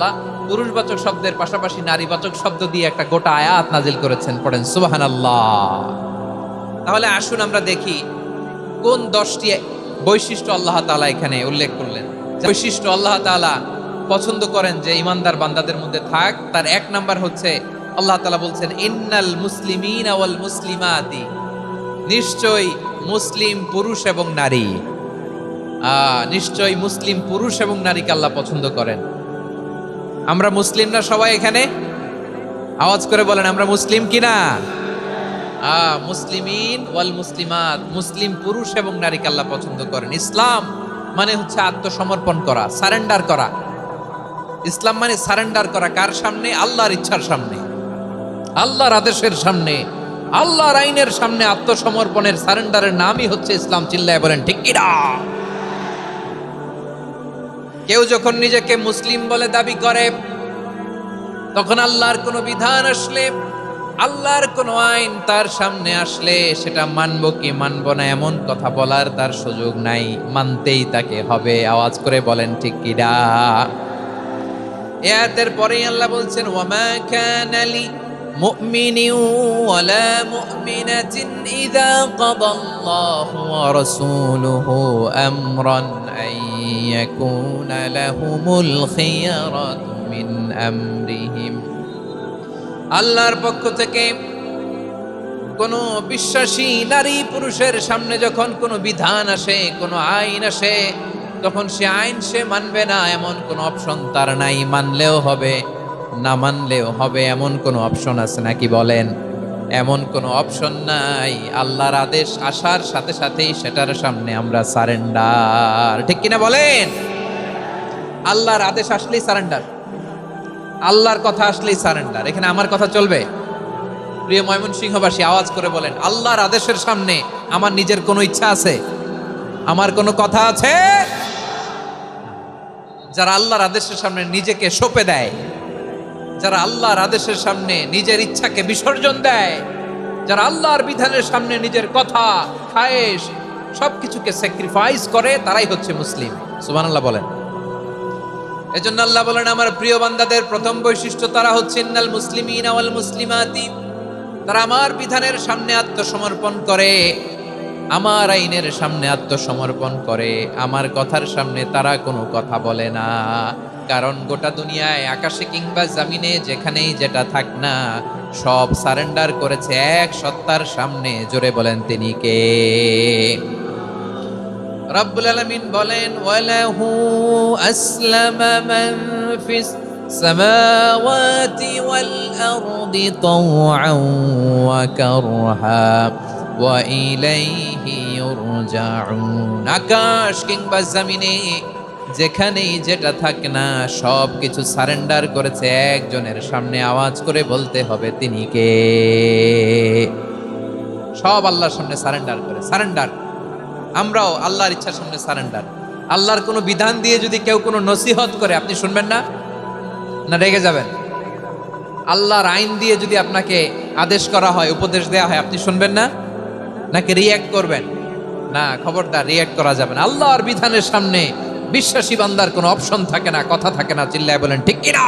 আল্লাহ পুরুষবাচক শব্দের পাশাপাশি নারীবাচক শব্দ দিয়ে একটা গোটা আয়াত নাজিল করেছেন, পড়েন সুবহানাল্লাহ। তাহলে আসুন আমরা দেখি কোন 10টি বৈশিষ্ট্য আল্লাহ তাআলা এখানে উল্লেখ করলেন। যে বৈশিষ্ট্য আল্লাহ তাআলা পছন্দ করেন যে ইমানদার বান্দাদের মধ্যে থাক, তার এক নাম্বার হচ্ছে আল্লাহ তাআলা বলছেন ইন্নাল মুসলিমিনা ওয়াল মুসলিমাতি, নিশ্চয়ই মুসলিম পুরুষ এবং নারী, নিশ্চয়ই মুসলিম পুরুষ এবং নারীকে আল্লাহ পছন্দ করেন। আমরা মুসলিম না সবাই এখানে? আওয়াজ করে বলেন আমরা মুসলিম কিনা? মুসলিমিন ওয়াল মুসলিমাত, মুসলিম পুরুষ এবং নারীকে আল্লাহ পছন্দ করেন। ইসলাম মানে হচ্ছে আত্মসমর্পণ করা, সারেন্ডার করা। ইসলাম মানে সারেন্ডার করা কার সামনে? আল্লাহর ইচ্ছার সামনে, আল্লাহর আদেশের সামনে, আল্লাহর আইনের সামনে আত্মসমর্পণের সারেন্ডারের নামই হচ্ছে ইসলাম। চিল্লায় বলেন ঠিক কিনা? কেউ যখন নিজেকে মুসলিম বলে দাবি করে, তখন আল্লাহর কোনো বিধান আসলে, আল্লাহর কোনো আইন তার সামনে আসলে সেটা মানবো কি মানবো না এমন কথা বলার তার সুযোগ নাই, মানতেই তাকে হবে। আওয়াজ করে বলেন ঠিক কিনা? এর পরেই আল্লাহ বলছেন ওয়ামা কানা লি মুমিনিন ওয়ালা মুমিনাতিন ইযা কাদাল্লাহু ওয়া রাসূলুহু আমরান আন ইয়াকুনা লাহুমুল খিয়ারাতু মিন আমরিহিম। আল্লাহর পক্ষ থেকে কোনো বিশ্বাসী নারী পুরুষের সামনে যখন কোনো বিধান আসে, কোনো আইন আসে, তখন সে আইন সে মানবে না এমন কোনো অপশন তার নাই। মানলেও হবে, না মানলেও হবে এমন কোনো অপশন আছে নাকি বলেন? এমন কোনো অপশন নাই। আল্লাহর আদেশ আসার সাথে সাথেই সেটার সামনে আমরা সারেন্ডার। ঠিক কিনা বলেন? আল্লাহর আদেশ আসলেই সারেন্ডার, আল্লাহর কথা আসলেই সারেন্ডার। এখানে আমার কথা চলবে? প্রিয় ময়মনসিংহবাসী আওয়াজ করে বলেন আল্লাহর আদেশের সামনে আমার নিজের কোনো ইচ্ছা আছে? আমার কোনো কথা আছে? যারা আল্লাহর আদেশের সামনে নিজেকে সঁপে দেয়, যারা আল্লাহর আদেশের সামনে নিজের ইচ্ছাকে বিসর্জন দেয়, যারা আল্লাহর বিধানের সামনে নিজের কথা, খায়েশ সবকিছুকে স্যাক্রিফাইস করে, তারাই হচ্ছে মুসলিম। সুবহানাল্লাহ বলেন। এজন্য আল্লাহ বলেন আমার প্রিয় বান্দাদের প্রথম বৈশিষ্ট্য তারা হচ্ছে ইন্নাল মুসলিমিনা ওয়াল মুসলিমাতি, তারা আমার বিধানের সামনে আত্মসমর্পণ করে, আমার আইনের সামনে আত্মসমর্পণ করে, আমার কথার সামনে তারা কোনো কথা বলে না। কারণ গোটা দুনিয়ায় আকাশে কিংবা জমিনে যেখানেই যেটা থাক না, সব সারেন্ডার করেছে এক সত্তার সামনে। জোরে বলেন তিনি কে? রব্বুল আলামিন বলেন ওয়ালাহু আসলামা মান ফিস সামাওয়াতি ওয়াল আরদি তাওআন ওয়া কারহা ওয়া ইলাইহি ইউরজাউন। আকাশ কিংবা জমিনে যেখানেই যেটা থাক না, সব কিছু সারেন্ডার করেছে একজনের সামনে। আওয়াজ করে বলতে হবে তিনি কে? সব আল্লাহর সামনে সারেন্ডার করে, সারেন্ডার। আমরাও আল্লাহর ইচ্ছার সামনে সারেন্ডার। আল্লাহর কোনো বিধান দিয়ে যদি কেউ কোনো নসিহত করে, আপনি শুনবেন না? না রেগে যাবেন? আল্লাহর আইন দিয়ে যদি আপনাকে আদেশ করা হয়, উপদেশ দেওয়া হয়, আপনি শুনবেন না? নাকি রিয়্যাক্ট করবেন? না, খবরদার রিয়্যাক্ট করা যাবে না। আল্লাহর বিধানের সামনে বিশ্বাসী বান্দার কোনো অপশন থাকে না, কথা থাকে না। চিল্লায় বলেন ঠিক কিনা?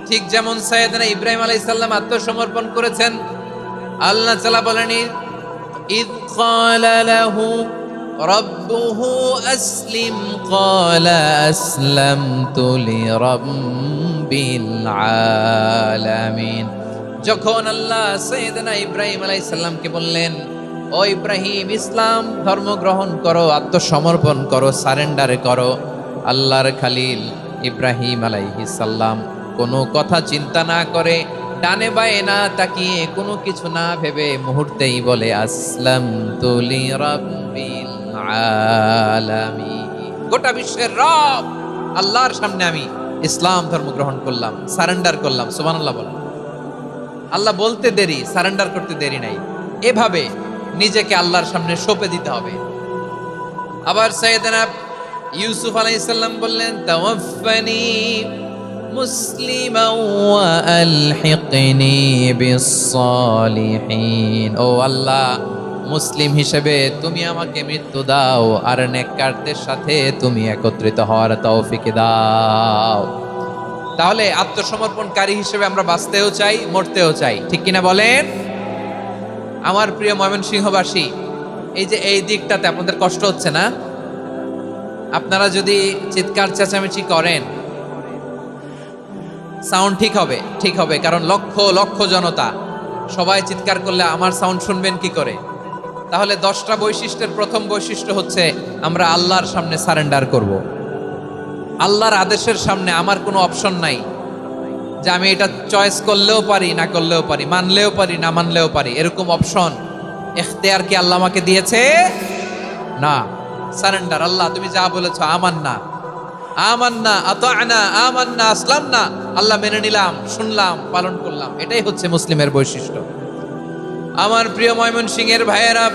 ঠিক যেমন সাইয়েদনা ইব্রাহিম আলাইহিস সালাম আত্মসমর্পণ করেছেন। আল্লাহ তাআলা বলেন إذ قال له ربه أسلم قال أسلمت لرب العالمين। যখন আল্লাহ সাইয়েদনা ইব্রাহিম আলাইহিস সালামকে বললেন ও ইব্রাহিম ইসলাম ধর্ম গ্রহণ করো, আত্মসমর্পণ করো, সারেন্ডার করো, আল্লাহর খালিল ইব্রাহিম আলাইহিস সালাম কোনো কথা চিন্তা না করে, ডানে বায়ে না তাকিয়ে, কোনো কিছু না ভেবে মুহূর্তেই বলে আসলামতু লিরাব্বিল আলামিন। গোটা বিশ্বের রব আল্লাহর সামনে আমি ইসলাম ধর্ম গ্রহণ করলাম, সারেন্ডার করলাম। সুবহানাল্লাহ বলেন। আল্লাহ বলতে দেরি, সারেন্ডার করতে দেরি নাই। এভাবে নিজেকে আল্লাহর সামনে সঁপে দিতে হবে। আবার সাইয়েদনা ইউসুফ আলাইহিস সালাম বললেন তাওয়াফফানি মুসলিমান ওয়া আলহিকনি বিস সালিহিন। ও আল্লাহ, মুসলিম হিসেবে তুমি আমাকে মৃত্যু দাও, আর নেককারদের সাথে তুমি একত্রিত হওয়ার তৌফিক দাও। তাহলে আত্মসমর্পণকারী হিসেবে আমরা বাঁচতেও চাই, মরতেও চাই, ঠিক কিনা বলেন? আমার প্রিয় ময়মনসিংহবাসী, এই যে এই দিকটাতে আপনাদের কষ্ট হচ্ছে না? আপনারা যদি চিৎকার চেঁচামেচি করেন, সাউন্ড ঠিক হবে, ঠিক হবে, কারণ লক্ষ লক্ষ জনতা, সবাই চিৎকার করলে আমার সাউন্ড শুনবেন কি করে? তাহলে 10টা বৈশিষ্ট্যের প্রথম বৈশিষ্ট্য হচ্ছে আমরা আল্লাহর সামনে সারেন্ডার করব। আল্লাহর আদেশের সামনে আমার কোনো অপশন নাই যে আমি এটা চয়েস করলেও পারি, না করলেও পারি, মানলেও পারি, না মানলেও পারি, এরকম অপশন এখতিয়ার কি আল্লাহ আমাকে দিয়েছে? না। সারেন্ডার, আল্লাহ তুমি যা বলেছো, আমান্না আমান্না আতা'না আমান্না আসলামনা, আল্লাহ মেনে নিলাম, শুনলাম, পালন করলাম। এটাই হচ্ছে মুসলিমের বৈশিষ্ট্য। আমার প্রিয় ময়মনসিংহের ভাইয়েরা,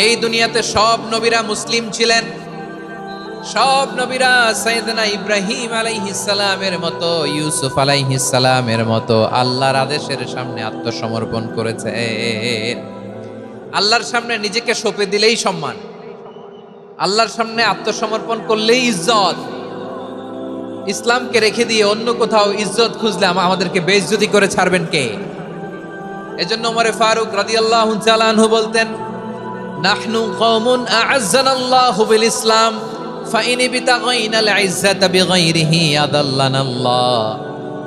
এই দুনিয়াতে সব নবীরা মুসলিম ছিলেন। সব নবীরা সাইয়েদনা ইব্রাহিম আলাইহিস সালামের মতো, ইউসুফ আলাইহিস সালামের মতো আল্লাহর আদেশের সামনে আত্মসমর্পণ করেছে। আল্লাহর সামনে নিজেকে সঁপে দিলেই সম্মান, আল্লাহর সামনে আত্মসমর্পণ করলেই ইজ্জত। ইসলামকে রেখে দিয়ে অন্য কোথাও ইজ্জত খুঁজলে আমাদেরকে বেইজ্জতি করে ছাড়বেন কে? এজন্য ওমর ফারুক রাদিয়াল্লাহু তাআলা আনহু বলতেন, নাহনু কওমুন আ'আজ্জানাল্লাহু বিল ইসলাম ফাইন বিতাগাইনাল ইজ্জাতা বিগাইরিহি আদাল্লানাল্লাহ।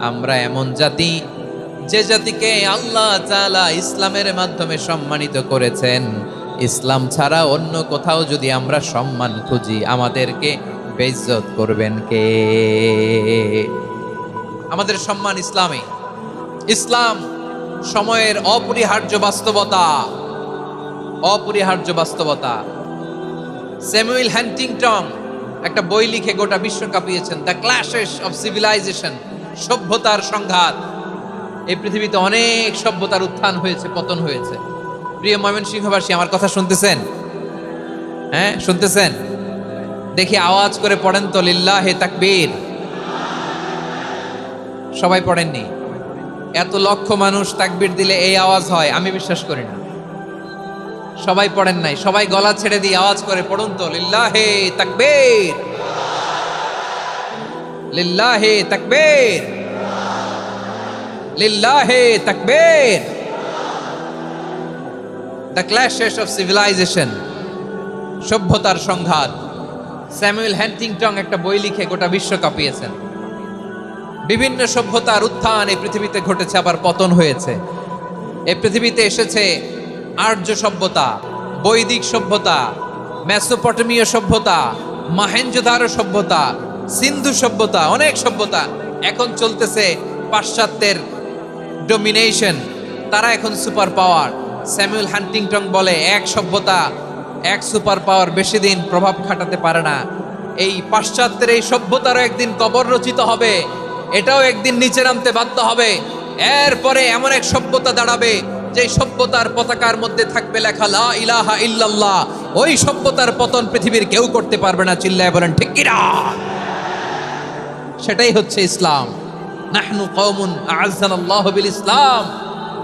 আমরা এমন জাতি, যে জাতিকে আল্লাহ তাআলা ইসলামের মাধ্যমে সম্মানিত করেছেন। ইসলাম ছাড়া অন্য কোথাও যদি আমরা সম্মান খুঁজি, আমাদেরকে বেইজ্জত করবেন কে? আমাদের সম্মান ইসলামে। ইসলাম সময়ের অপরিহার্য বাস্তবতা, অপরিহার্য বাস্তবতা। স্যামুয়েল হ্যান্টিংটন একটা বই লিখে গোটা বিশ্ব কাঁপিয়েছেন, দ্য ক্ল্যাশেস অফ সিভিলাইজেশন, সভ্যতার সংঘাত। এই পৃথিবীতে অনেক সভ্যতার উত্থান হয়েছে, পতন হয়েছে। প্রিয় ময়মনসিংহবাসী, আমার কথা শুনতেছেন? হ্যাঁ, শুনতেছেন? দেখি আওয়াজ করে পড়েন তো, লিল্লাহে তাকবীর। সবাই পড়েননি? এত লক্ষ মানুষ তাকবীর দিলে এই আওয়াজ হয়, আমি বিশ্বাস করি না। সবাই পড়েন নাই, সবাই গলা ছেড়ে দিয়ে আওয়াজ করে পড়ুন তো, লিল্লাহে তাকবীর, লিল্লাহে তাকবীর, লিল্লাহে তাকবীর। দ্য ক্ল্যাশেস অফ সিভিলাইজেশন, সভ্যতার সংঘাত। স্যামুয়েল হ্যান্টিংটন একটা বই লিখে গোটা বিশ্ব কাঁপিয়েছেন। বিভিন্ন সভ্যতার উত্থান এই পৃথিবীতে ঘটেছে, আবার পতন হয়েছে। এই পৃথিবীতে এসেছে আর্য সভ্যতা, বৈদিক সভ্যতা, মেসোপটেমীয় সভ্যতা, মহেঞ্জোদারো সভ্যতা, সিন্ধু সভ্যতা, অনেক সভ্যতা। এখন চলতেছে পাশ্চাত্যের ডমিনেশন, তারা এখন সুপার পাওয়ার। স্যামুয়েল হ্যান্টিংটন বলে, এক সভ্যতা, এক সুপার পাওয়ার বেশি দিন প্রভাব খাটাতে পারে না। এই পাশ্চাত্যের এই সভ্যতারও একদিন কবর রচিত হবে, এটাও একদিন নিচে নামতে বাধ্য হবে। এরপরে এমন এক সভ্যতা দাঁড়াবে, যে সভ্যতার পতাকার মধ্যে থাকবে লেখা লা ইলাহা ইল্লাল্লাহ। ওই সভ্যতার পতন পৃথিবীর কেউ করতে পারবে না। চিল্লায় বলেন ঠিক কিনা? সেটাই হচ্ছে ইসলাম। নাহনু কওমুন আ'আজ্জানাল্লাহু বিল ইসলাম।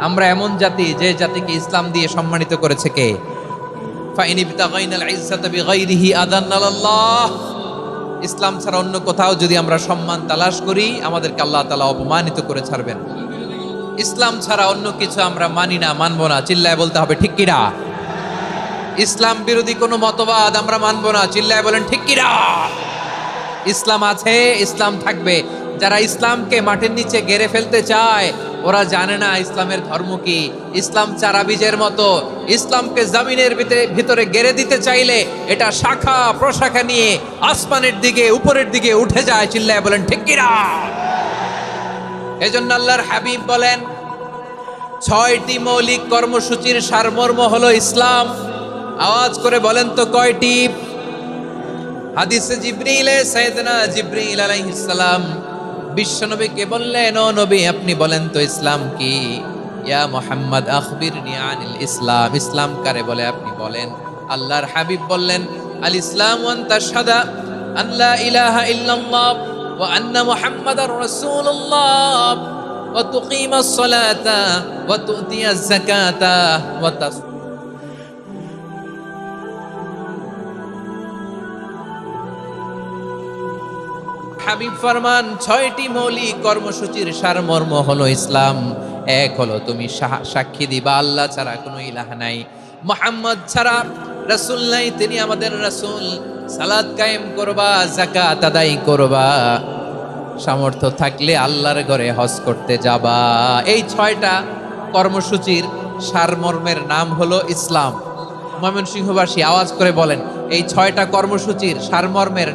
আমরা এমন জাতি, যে জাতিকে ইসলাম দিয়ে সম্মানিত করেছে কে? ফাইন ইবতাগাইনাল ইজ্জাতা বিগাইরিহি আদান্নাল্লাহ। ইসলাম ছাড়া অন্য কোথাও যদি আমরা সম্মান তালাশ করি, আমাদেরকে আল্লাহ তাআলা অপমানিত করে ছাড়বেন। ইসলাম ছাড়া অন্য কিছু আমরা মানি না, মানবো না। চিল্লায় বলতে হবে ঠিক কিনা? ইসলাম বিরোধী কোনো মতবাদ আমরা মানবো না। চিল্লায় বলেন ঠিক কিনা? ইসলাম আছে, ইসলাম থাকবে। যারা ইসলামকে মাটির নিচে গেড়ে ফেলতে চায়, ওরা জানে না ইসলামের ধর্ম কি। ইসলাম চারা বীজের মতো, ইসলামকে জমিনের ভিতরে গেড়ে দিতে চাইলে এটা শাখা প্রশাখা নিয়ে আসমানের দিকে, উপরের দিকে উঠে যায়। চিল্লায় বলেন ঠিক কিনা? এজন্য আল্লাহর হাবিব বলেন, 6টি মৌলিক কর্মসূচির সারমর্ম হলো ইসলাম। আওয়াজ করে বলেন তো কয়টি? হাদিসে জিবরিলে সাইয়েদনা জিবরিল আলাইহিস সালাম বিশ্বনবীকে বললেন, ও নবী আপনি বলেন তো ইসলাম কি? ইয়া মুহাম্মদ আখবিরনি আনিল ইসলাম। ইসলাম কারে বলে আপনি বলেন। আল্লাহর হাবিব বললেন, আল ইসলাম ওয়ান তাশহাদা আন লা ইলাহা ইল্লাল্লাহ ওয়া আন্না মুহাম্মাদার রাসূলুল্লাহ। ওয়া তুকিমাস সালাতা ওয়া তুতিয়াজ যাকাতা ওয়া তাস হাবিব ফরমান 6টি মৌলিক কর্মসূচির সারমর্ম হলো ইসলাম। এক হলো তুমি সাক্ষী দিবা আল্লাহ ছাড়া কোনো ইলাহ নাই, মুহাম্মদ ছাড়া রাসূল নাই, তিনি আমাদের রাসূল। সালাত কায়েম করবা, যাকাত আদায় করবা, সামর্থ্য থাকলে আল্লাহর ঘরে হজ করতে যাবা। এই 6টা কর্মসূচির সারমর্মের নাম হলো ইসলাম। ময়মনসিংহবাসী আওয়াজ করে বলেন, এই 6টা কর্মসূচির সারমর্মের